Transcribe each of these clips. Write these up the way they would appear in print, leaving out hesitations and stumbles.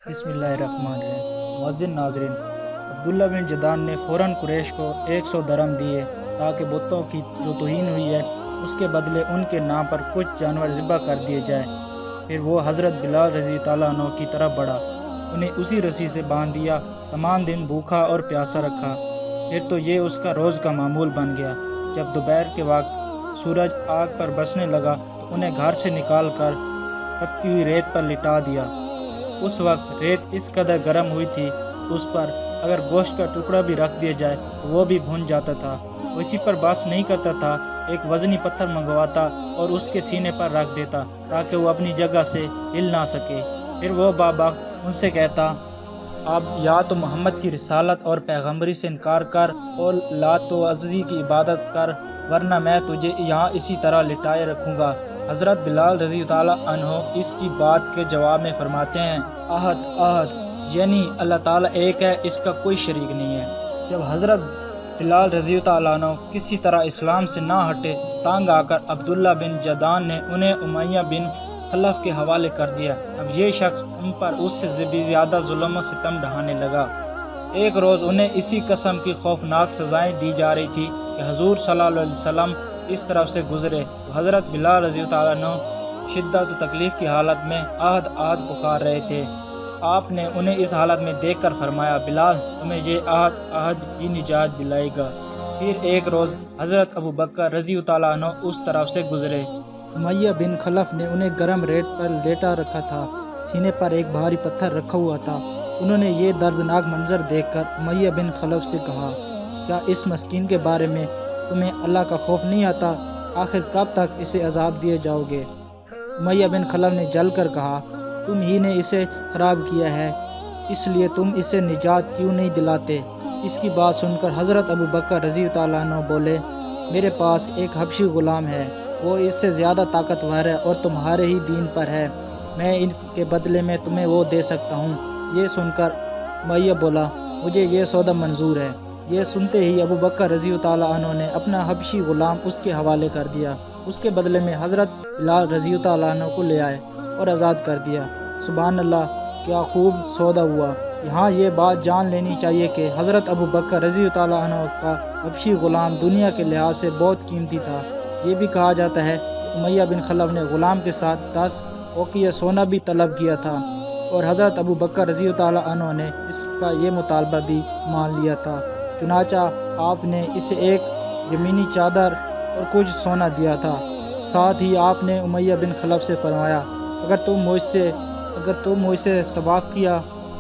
بسم اللہ الرحمن الرحیم۔ معزز ناظرین، عبداللہ بن جدعان نے فوراً قریش کو 100 درہم دیے تاکہ بتوں کی جو توہین ہوئی ہے اس کے بدلے ان کے نام پر کچھ جانور ذبح کر دیے جائے۔ پھر وہ حضرت بلال رضی اللہ عنہ کی طرف بڑھا، انہیں اسی رسی سے باندھ دیا، تمام دن بھوکا اور پیاسا رکھا۔ پھر تو یہ اس کا روز کا معمول بن گیا۔ جب دوپہر کے وقت سورج آگ پر برسنے لگا تو انہیں گھر سے نکال کر تپتی ہوئی ریت پر لٹا دیا۔ اس وقت ریت اس قدر گرم ہوئی تھی اس پر اگر گوشت کا ٹکڑا بھی رکھ دیا جائے تو وہ بھی بھن جاتا تھا۔ وہ اسی پر بس نہیں کرتا تھا، ایک وزنی پتھر منگواتا اور اس کے سینے پر رکھ دیتا تاکہ وہ اپنی جگہ سے ہل نہ سکے۔ پھر وہ بابخت ان سے کہتا، اب یا تو محمد کی رسالت اور پیغمبری سے انکار کر اور لات و عزی کی عبادت کر، ورنہ میں تجھے یہاں اسی طرح لٹائے رکھوں گا۔ حضرت بلال رضی تعالیٰ عنہ اس کی بات کے جواب میں فرماتے ہیں، احد احد، یعنی اللہ تعالیٰ ایک ہے، اس کا کوئی شریک نہیں ہے۔ جب حضرت بلال رضی تعالیٰ عنہ کسی طرح اسلام سے نہ ہٹے، تانگ آ کر عبداللہ بن جدعان نے انہیں امیہ بن خلف کے حوالے کر دیا۔ اب یہ شخص ان پر اس سے بھی زیادہ ظلم و ستم ڈھانے لگا۔ ایک روز انہیں اسی قسم کی خوفناک سزائیں دی جا رہی تھی کہ حضور صلی اللہ علیہ وسلم اس طرف سے گزرے تو حضرت بلال رضی تعالیٰ عنہ شدت و تکلیف کی حالت میں احد احد پکار رہے تھے۔ آپ نے انہیں اس حالت میں دیکھ کر فرمایا، بلال، تمہیں یہ احد احد ہی نجات دلائے گا۔ پھر ایک روز حضرت ابو بکر رضی تعالیٰ عنہ اس طرف سے گزرے۔ امیہ بن خلف نے انہیں گرم ریت پر لیٹا رکھا تھا، سینے پر ایک بھاری پتھر رکھا ہوا تھا۔ انہوں نے یہ دردناک منظر دیکھ کر امیہ بن خلف سے کہا، کیا اس مسکین کے بارے میں تمہیں اللہ کا خوف نہیں آتا؟ آخر کب تک اسے عذاب دیے جاؤ گے؟ امیہ بن خلف نے جل کر کہا، تم ہی نے اسے خراب کیا ہے، اس لیے تم اسے نجات کیوں نہیں دلاتے؟ اس کی بات سن کر حضرت ابو بکر رضی تعالیٰ عنہ بولے، میرے پاس ایک حبشی غلام ہے، وہ اس سے زیادہ طاقتور ہے اور تمہارے ہی دین پر ہے، میں ان کے بدلے میں تمہیں وہ دے سکتا ہوں۔ یہ سن کر امیہ بولا، مجھے یہ سودا منظور ہے۔ یہ سنتے ہی ابو بکر رضی تعالیٰ عنہ نے اپنا حبشی غلام اس کے حوالے کر دیا۔ اس کے بدلے میں حضرت بلال رضی تعالیٰ عنہ کو لے آئے اور آزاد کر دیا۔ سبحان اللہ، کیا خوب سودا ہوا۔ یہاں یہ بات جان لینی چاہیے کہ حضرت ابو بکر رضی تعالیٰ عنہ کا حبشی غلام دنیا کے لحاظ سے بہت قیمتی تھا۔ یہ بھی کہا جاتا ہے کہ امیہ بن خلف نے غلام کے ساتھ 10 اوقیہ سونا بھی طلب کیا تھا اور حضرت ابو بکر رضی تعالیٰ عنہ نے اس کا یہ مطالبہ بھی مان لیا تھا۔ چنانچہ آپ نے اسے ایک یمینی چادر اور کچھ سونا دیا تھا۔ ساتھ ہی آپ نے امیہ بن خلف سے فرمایا، اگر تم مجھ سے سواقیہ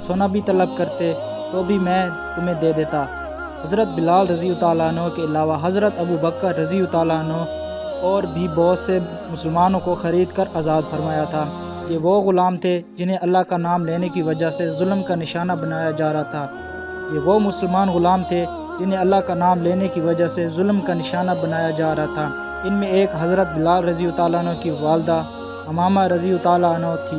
سونا بھی طلب کرتے تو بھی میں تمہیں دے دیتا۔ حضرت بلال رضی تعالیٰ عنہ کے علاوہ حضرت ابو بکر رضی تعالیٰ عنہ اور بھی بہت سے مسلمانوں کو خرید کر آزاد فرمایا تھا۔ یہ وہ غلام تھے جنہیں اللہ کا نام لینے کی وجہ سے ظلم کا نشانہ بنایا جا رہا تھا۔ یہ وہ مسلمان غلام تھے جنہیں اللہ کا نام لینے کی وجہ سے ظلم کا نشانہ بنایا جا رہا تھا۔ ان میں ایک حضرت بلال رضی تعالیٰ عنہ کی والدہ امامہ رضی تعالیٰ عنہ تھی،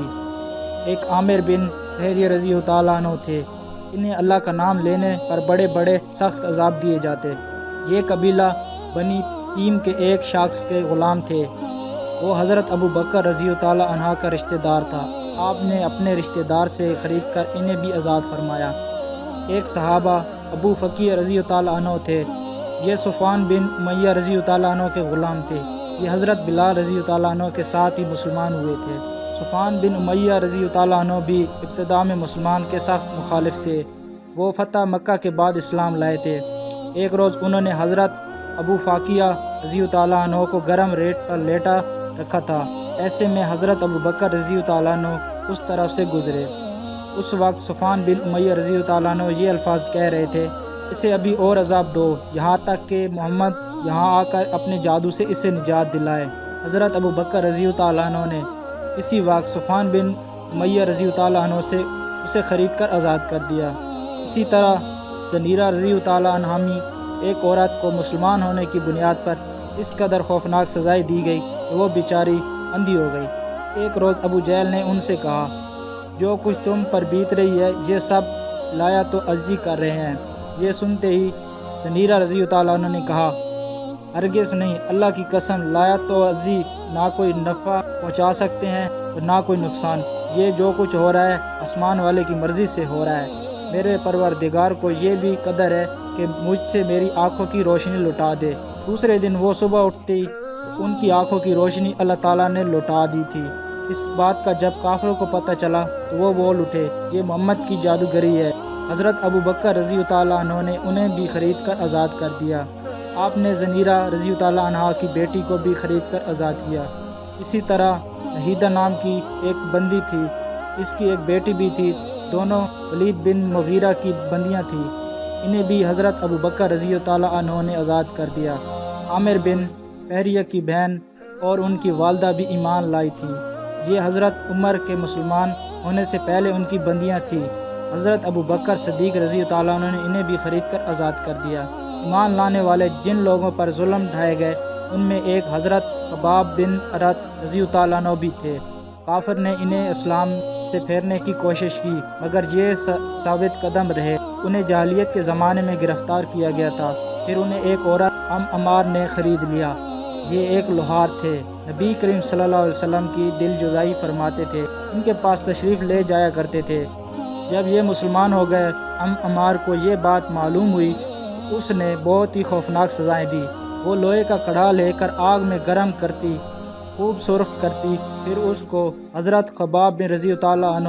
ایک عامر بن فہریہ رضی تعالیٰ عنہ تھے۔ انہیں اللہ کا نام لینے پر بڑے بڑے سخت عذاب دیے جاتے۔ یہ قبیلہ بنی تیم کے ایک شخص کے غلام تھے، وہ حضرت ابو بکر رضی تعالیٰ عنہ کا رشتہ دار تھا۔ آپ نے اپنے رشتہ دار سے خرید کر انہیں بھی آزاد فرمایا۔ ایک صحابہ ابو فقیہ رضی تعالیٰ عنہ تھے، یہ صفوان بن امیہ رضی تعالیٰ عنہ کے غلام تھے۔ یہ حضرت بلال رضی تعالیٰ عنہ کے ساتھ ہی مسلمان ہوئے تھے۔ صفوان بن امیہ رضی تعالیٰ عنہ بھی ابتدا میں مسلمان کے سخت مخالف تھے، وہ فتح مکہ کے بعد اسلام لائے تھے۔ ایک روز انہوں نے حضرت ابو فقیہ رضی تعالیٰ عنہ کو گرم ریت پر لیٹا رکھا تھا، ایسے میں حضرت ابو بکر رضی تعالیٰ عنہ اس طرف سے گزرے۔ اس وقت صفوان بن امیہ رضی تعالیٰ عنہ یہ الفاظ کہہ رہے تھے، اسے ابھی اور عذاب دو، یہاں تک کہ محمد یہاں آ کر اپنے جادو سے اسے نجات دلائے۔ حضرت ابو بکر رضی تعالیٰ عنہ نے اسی وقت صفوان بن امیہ رضی تعالیٰ عنہ سے اسے خرید کر آزاد کر دیا۔ اسی طرح زنیرہ رضی تعالیٰ عنہا ایک عورت کو مسلمان ہونے کی بنیاد پر اس قدر خوفناک سزائیں دی گئی کہ وہ بیچاری اندھی ہو گئی۔ ایک روز ابو جہل نے ان سے کہا، جو کچھ تم پر بیت رہی ہے یہ سب لایا تو عزی کر رہے ہیں۔ یہ سنتے ہی زنیرہ رضی تعالیٰ عنہ نے کہا، ہرگز نہیں، اللہ کی قسم، لایا تو عزی نہ کوئی نفع پہنچا سکتے ہیں اور نہ کوئی نقصان۔ یہ جو کچھ ہو رہا ہے آسمان والے کی مرضی سے ہو رہا ہے۔ میرے پروردگار کو یہ بھی قدر ہے کہ مجھ سے میری آنکھوں کی روشنی لٹا دے۔ دوسرے دن وہ صبح اٹھتی تو ان کی آنکھوں کی روشنی اللہ تعالیٰ نے لٹا دی تھی۔ اس بات کا جب کافروں کو پتہ چلا تو وہ بول اٹھے، یہ محمد کی جادوگری ہے۔ حضرت ابو بکر رضی اللہ عنہ نے انہیں بھی خرید کر آزاد کر دیا۔ آپ نے زنیرہ رضی اللہ عنہ کی بیٹی کو بھی خرید کر آزاد کیا۔ اسی طرح نہیدہ نام کی ایک بندی تھی، اس کی ایک بیٹی بھی تھی، دونوں ولید بن مغیرہ کی بندیاں تھیں، انہیں بھی حضرت ابو بکر رضی اللہ عنہ نے آزاد کر دیا۔ عامر بن فہریہ کی بہن اور ان کی والدہ بھی ایمان لائی تھی، یہ حضرت عمر کے مسلمان ہونے سے پہلے ان کی بندیاں تھیں۔ حضرت ابو بکر صدیق رضی اللہ عنہ نے انہیں بھی خرید کر آزاد کر دیا۔ ایمان لانے والے جن لوگوں پر ظلم ڈھائے گئے ان میں ایک حضرت خباب بن ارت رضی اللہ عنہ بھی تھے۔ کافر نے انہیں اسلام سے پھیرنے کی کوشش کی مگر یہ ثابت قدم رہے۔ انہیں جاہلیت کے زمانے میں گرفتار کیا گیا تھا، پھر انہیں ایک عورت عمار نے خرید لیا۔ یہ ایک لوہار تھے، نبی کریم صلی اللہ علیہ وسلم کی دل جدائی فرماتے تھے، ان کے پاس تشریف لے جایا کرتے تھے۔ جب یہ مسلمان ہو گئے، عمار کو یہ بات معلوم ہوئی، اس نے بہت ہی خوفناک سزائیں دی۔ وہ لوہے کا کڑھا لے کر آگ میں گرم کرتی، خوب سرخ کرتی، پھر اس کو حضرت خباب بن رضی اللہ عنہ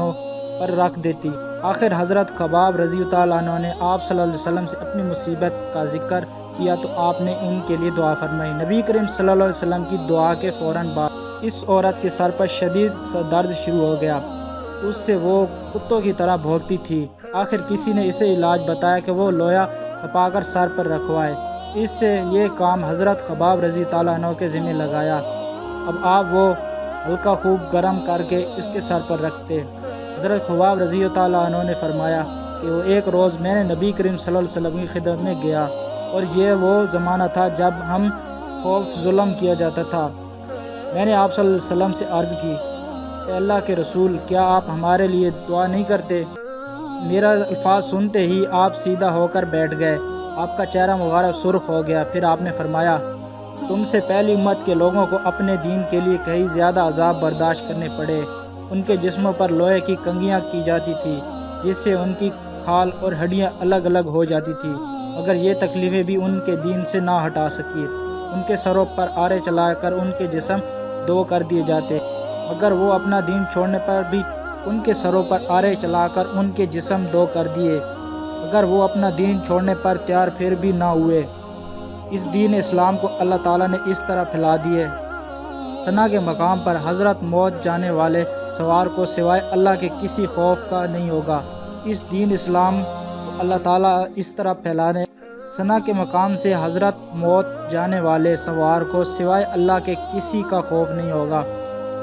پر رکھ دیتی۔ آخر حضرت خباب رضی اللہ عنہ نے آپ صلی اللہ علیہ وسلم سے اپنی مصیبت کا ذکر کیا تو آپ نے ان کے لیے دعا فرمائی۔ نبی کریم صلی اللہ علیہ وسلم کی دعا کے فوراً بعد اس عورت کے سر پر شدید سا درد شروع ہو گیا، اس سے وہ کتوں کی طرح بھونکتی تھی۔ آخر کسی نے اسے علاج بتایا کہ وہ لویا تپا کر سر پر رکھوائے۔ اس سے یہ کام حضرت خباب رضی اللہ عنہ کے ذمہ لگایا۔ اب آپ وہ ہلکا خوب گرم کر کے اس کے سر پر رکھتے۔ حضرت خباب رضی اللہ عنہ نے فرمایا کہ وہ ایک روز میں نے نبی کریم صلی اللہ علیہ وسلم کی خدمت میں گیا اور یہ وہ زمانہ تھا جب ہم خوف ظلم کیا جاتا تھا۔ میں نے آپ صلی اللہ علیہ وسلم سے عرض کی، اے اللہ کے رسول، کیا آپ ہمارے لیے دعا نہیں کرتے؟ میرا الفاظ سنتے ہی آپ سیدھا ہو کر بیٹھ گئے، آپ کا چہرہ مبارک سرخ ہو گیا۔ پھر آپ نے فرمایا، تم سے پہلی امت کے لوگوں کو اپنے دین کے لیے کہیں زیادہ عذاب برداشت کرنے پڑے۔ ان کے جسموں پر لوہے کی کنگھیاں کی جاتی تھی جس سے ان کی کھال اور ہڈیاں الگ الگ ہو جاتی تھی، مگر یہ تکلیفیں بھی ان کے دین سے نہ ہٹا سکی۔ ان کے سروں پر آرے چلا کر ان کے جسم دو کر دیے جاتے، مگر وہ اپنا دین چھوڑنے پر بھی ان کے سروں پر آرے چلا کر ان کے جسم دو کر دیے، مگر وہ اپنا دین چھوڑنے پر تیار پھر بھی نہ ہوئے۔ اس دین اسلام کو اللہ تعالیٰ نے اس طرح پھیلا دیے، ثنا کے مقام پر حضرت موت جانے والے سوار کو سوائے اللہ کے کسی خوف کا نہیں ہوگا۔ اس دین اسلام کو اللہ تعالیٰ اس طرح پھیلانے، ثنا کے مقام سے حضرت موت جانے والے سوار کو سوائے اللہ کے کسی کا خوف نہیں ہوگا،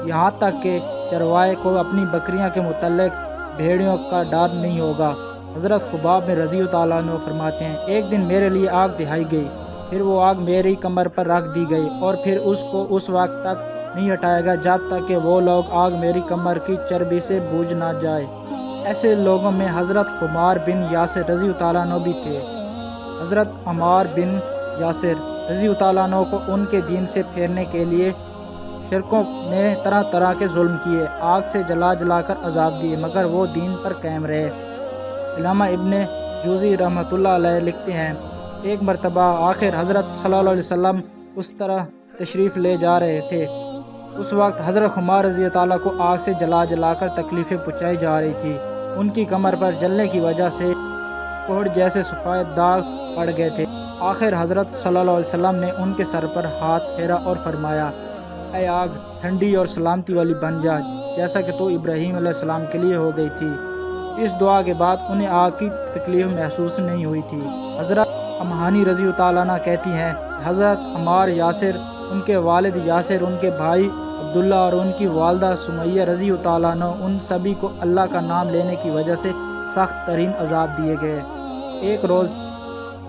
یہاں تک کہ چروائے کو اپنی بکریاں کے متعلق بھیڑیوں کا ڈر نہیں ہوگا۔ حضرت خباب میں رضی اللہ عنہ فرماتے ہیں، ایک دن میرے لیے آگ دہائی گئی، پھر وہ آگ میری کمر پر رکھ دی گئی اور پھر اس کو اس وقت تک نہیں ہٹایا گیا جب تک کہ وہ لوگ آگ میری کمر کی چربی سے بجھ نہ جائے۔ ایسے لوگوں میں حضرت عمار بن یاسر رضی اللہ عنہ بھی تھے۔ حضرت عمار بن یاسر رضی اللہ عنہ کو ان کے دین سے پھیرنے کے لیے شرکوں نے طرح طرح کے ظلم کیے، آگ سے جلا جلا کر عذاب دیے، مگر وہ دین پر قائم رہے۔ علامہ ابن جوزی رحمۃ اللہ علیہ لکھتے ہیں، ایک مرتبہ آخر حضرت صلی اللہ علیہ وسلم اس طرح تشریف لے جا رہے تھے، اس وقت حضرت عمار رضی اللہ کو آگ سے جلا جلا کر تکلیفیں پہنچائی جا رہی تھی۔ ان کی کمر پر جلنے کی وجہ سے کوڑ جیسے سفید داغ پڑ گئے تھے۔ آخر حضرت صلی اللہ علیہ وسلم نے ان کے سر پر ہاتھ پھیرا اور فرمایا، اے آگ، ٹھنڈی اور سلامتی والی بن جا، جیسا کہ تو ابراہیم علیہ السلام کے لیے ہو گئی تھی۔ اس دعا کے بعد انہیں آگ کی تکلیف محسوس نہیں ہوئی تھی۔ حضرت امہانی رضی اللہ عنہ کہتی ہیں، حضرت عمار یاسر، ان کے والد یاسر، ان کے بھائی عبداللہ اور ان کی والدہ سمیہ رضی اللہ عنہ، ان سبھی کو اللہ کا نام لینے کی وجہ سے سخت ترین عذاب دیے گئے۔ ایک روز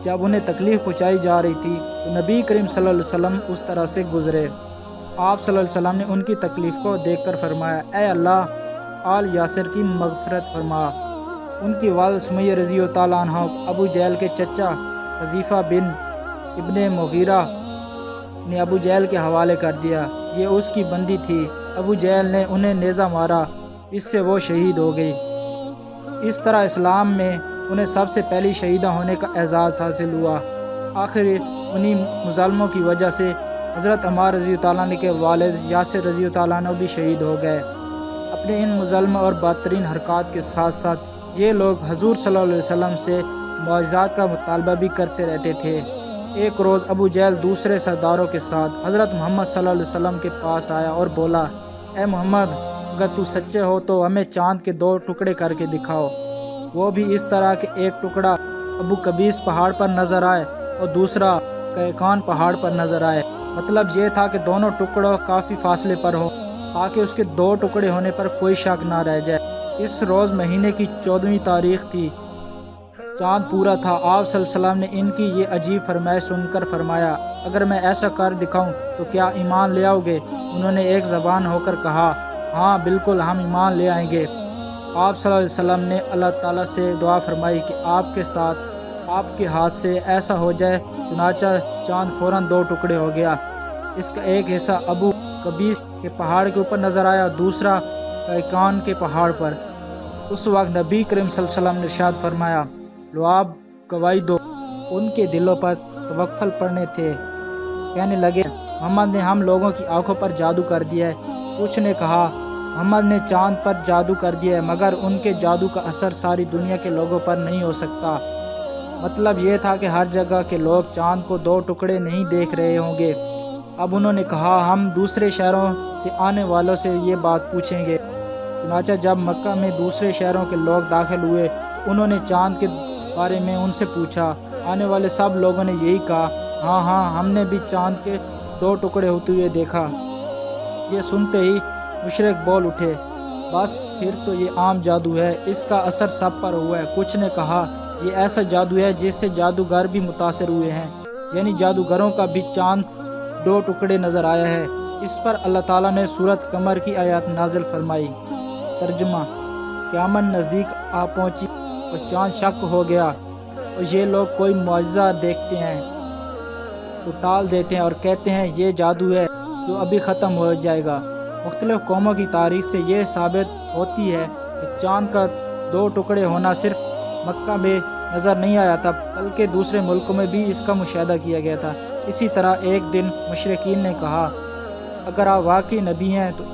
جب انہیں تکلیف پہنچائی جا رہی تھی تو نبی کریم صلی اللہ علیہ وسلم اس طرح سے گزرے۔ آپ صلی اللہ علیہ وسلم نے ان کی تکلیف کو دیکھ کر فرمایا، اے اللہ، آل یاسر کی مغفرت فرما۔ ان کی والد سمیہ رضی اللہ عنہ ابو جہل کے چچا حذیفہ بن ابن مغیرہ نے ابو جہل کے حوالے کر دیا، یہ اس کی بندی تھی۔ ابو جہل نے انہیں نیزہ مارا اس سے وہ شہید ہو گئی۔ اس طرح اسلام میں انہیں سب سے پہلی شہیدہ ہونے کا اعزاز حاصل ہوا۔ آخر انہی مظالموں کی وجہ سے حضرت عمار رضی اللہ عنہ کے والد یاسر رضی اللہ عنہ بھی شہید ہو گئے۔ اپنے ان مظالمہ اور بدترین حرکات کے ساتھ ساتھ یہ لوگ حضور صلی اللہ علیہ وسلم سے معجزات کا مطالبہ بھی کرتے رہتے تھے۔ ایک روز ابو جہل دوسرے سرداروں کے ساتھ حضرت محمد صلی اللہ علیہ وسلم کے پاس آیا اور بولا، اے محمد، اگر تو سچے ہو تو ہمیں چاند کے 2 ٹکڑے کر کے دکھاؤ، وہ بھی اس طرح کہ ایک ٹکڑا ابو قبیس پہاڑ پر نظر آئے اور دوسرا کیکان پہاڑ پر نظر آئے۔ مطلب یہ تھا کہ دونوں ٹکڑوں کافی فاصلے پر ہوں تاکہ اس کے 2 ٹکڑے ہونے پر کوئی شک نہ رہ جائے۔ اس روز مہینے کی 14ویں تاریخ تھی، چاند پورا تھا۔ آپ صلی اللہ علیہ وسلم نے ان کی یہ عجیب فرمائش سن کر فرمایا، اگر میں ایسا کر دکھاؤں تو کیا ایمان لے آؤ گے؟ انہوں نے ایک زبان ہو کر کہا، ہاں بالکل، ہم ایمان لے آئیں گے۔ آپ صلی اللہ علیہ وسلم نے اللہ تعالیٰ سے دعا فرمائی کہ آپ کے ساتھ آپ کے ہاتھ سے ایسا ہو جائے۔ چنانچہ چاند فوراً 2 ٹکڑے ہو گیا۔ اس کا ایک حصہ ابو قبیس کے پہاڑ کے اوپر نظر آیا، دوسرا کیکان کے پہاڑ پر۔ اس وقت نبی کریم صلی اللہ علیہ وسلم نے ارشاد فرمایا، لو آپ گواہی دو۔ ان کے دلوں پر توکل پڑنے تھے، کہنے لگے، محمد نے ہم لوگوں کی آنکھوں پر جادو کر دیا ہے۔ کچھ نے کہا، محمد نے چاند پر جادو کر دیا ہے، مگر ان کے جادو کا اثر ساری دنیا کے لوگوں پر نہیں ہو سکتا۔ مطلب یہ تھا کہ ہر جگہ کے لوگ چاند کو 2 ٹکڑے نہیں دیکھ رہے ہوں گے۔ اب انہوں نے کہا، ہم دوسرے شہروں سے آنے والوں سے یہ بات پوچھیں گے۔ چنانچہ جب مکہ میں دوسرے شہروں کے لوگ داخل ہوئے تو انہوں نے چاند کے بارے میں ان سے پوچھا۔ آنے والے سب لوگوں نے یہی کہا، ہاں ہاں، ہم نے بھی چاند کے 2 ٹکڑے ہوتے ہوئے دیکھا۔ یہ سنتے ہی مشرک بول اٹھے، بس پھر تو یہ عام جادو ہے، اس کا اثر سب پر ہوا ہے۔ کچھ نے کہا، یہ ایسا جادو ہے جس سے جادوگر بھی متاثر ہوئے ہیں، یعنی جادوگروں کا بھی چاند 2 ٹکڑے نظر آیا ہے۔ اس پر اللہ تعالیٰ نے سورۃ قمر کی آیات نازل فرمائی۔ ترجمہ، قیامت نزدیک آ پہنچی اور چاند شق ہو گیا، اور یہ لوگ کوئی معجزہ دیکھتے ہیں تو ٹال دیتے ہیں اور کہتے ہیں یہ جادو ہے جو ابھی ختم ہو جائے گا۔ مختلف قوموں کی تاریخ سے یہ ثابت ہوتی ہے کہ چاند کا 2 ٹکڑے ہونا صرف مکہ میں نظر نہیں آیا تھا، بلکہ دوسرے ملکوں میں بھی اس کا مشاہدہ کیا گیا تھا۔ اسی طرح ایک دن مشرکین نے کہا، اگر آپ واقعی نبی ہیں تو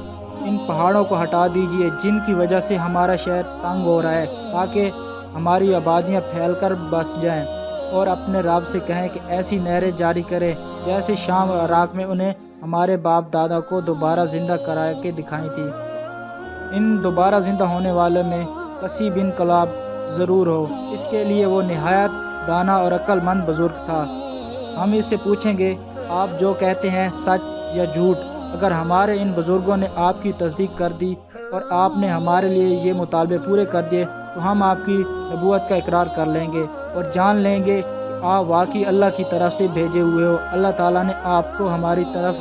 ان پہاڑوں کو ہٹا دیجئے جن کی وجہ سے ہمارا شہر تنگ ہو رہا ہے، تاکہ ہماری آبادیاں پھیل کر بس جائیں، اور اپنے رب سے کہیں کہ ایسی نہریں جاری کرے جیسے شام اور عراق میں انہیں ہمارے باپ دادا کو دوبارہ زندہ کرا کے دکھائی تھی۔ ان دوبارہ زندہ ہونے والوں میں قصی بن کلاب ضرور ہو، اس کے لیے وہ نہایت دانا اور عقل مند بزرگ تھا۔ ہم اس سے پوچھیں گے، آپ جو کہتے ہیں سچ یا جھوٹ؟ اگر ہمارے ان بزرگوں نے آپ کی تصدیق کر دی اور آپ نے ہمارے لیے یہ مطالبے پورے کر دیے تو ہم آپ کی نبوت کا اقرار کر لیں گے اور جان لیں گے کہ آپ واقعی اللہ کی طرف سے بھیجے ہوئے ہو۔ اللہ تعالیٰ نے آپ کو ہماری طرف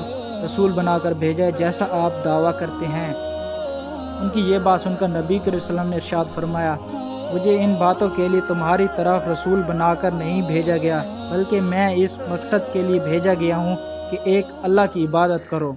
رسول بنا کر بھیجا ہے جیسا آپ دعویٰ کرتے ہیں۔ ان کی یہ بات سن کر نبی کریم صلی اللہ علیہ وسلم نے ارشاد فرمایا، مجھے ان باتوں کے لیے تمہاری طرف رسول بنا کر نہیں بھیجا گیا، بلکہ میں اس مقصد کے لیے بھیجا گیا ہوں کہ ایک اللہ کی عبادت کرو۔